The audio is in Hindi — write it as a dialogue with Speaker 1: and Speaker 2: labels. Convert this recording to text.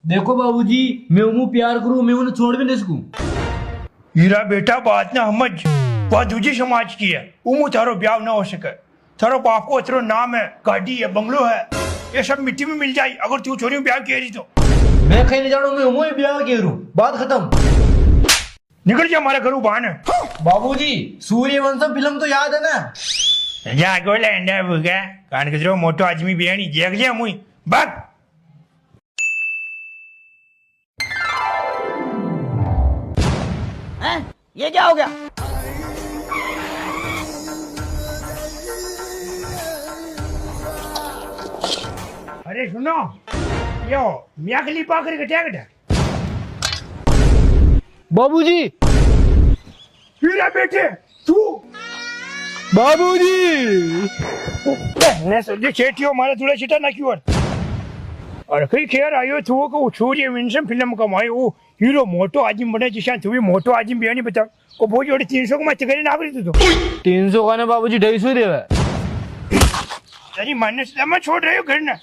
Speaker 1: देखो बाबूजी, मैं उन्हें प्यार करूं, मैं उन्हें छोड़ भी नहीं सकूं।
Speaker 2: हीरा बेटा बात ना समझ, वह दूजी समाज की है। उमू थारो ब्याह ना हो सके। थारो बाप को इतना नाम है, गाड़ी है, बंगलो है, ये सब मिट्टी में मिल जाए अगर तू छोरी ब्याह कह रही तो।
Speaker 1: मैं कहीं नहीं जाऊँ, मैं उन्हें ब्याह कह रहा हूं, बात खत्म।
Speaker 2: निकल जा हमारे घरों बाहर है।
Speaker 1: बाबूजी, सूर्यवंशम फिल्म तो याद है ना?
Speaker 2: जा गोला एंडा बुगा कान कजरो मोटो आदमी बियाणी जेग जे मुई भाग।
Speaker 3: हैं? ये क्या हो गया?
Speaker 2: अरे सुनो यो मियाँ के लिए पाकर के टैग है।
Speaker 1: बाबूजी,
Speaker 2: हीरा बेटे तू
Speaker 1: बाबूजी,
Speaker 2: ने सजे चेटियो मारे थोड़ा चिटा ना क्यों और कई खेर आयो तू को सूर्य वंशम फिल्म कमाई वो हीरो मोटो आदमी बने जिसान तू भी मोटो आदमी बियानी बता को बहुत जोड़े 300 को मत करे ना करी तू तो
Speaker 1: 300 का ना बाबूजी 250 देवे।
Speaker 2: तेरी मानने से मैं छोड़ रही हूँ घर ना।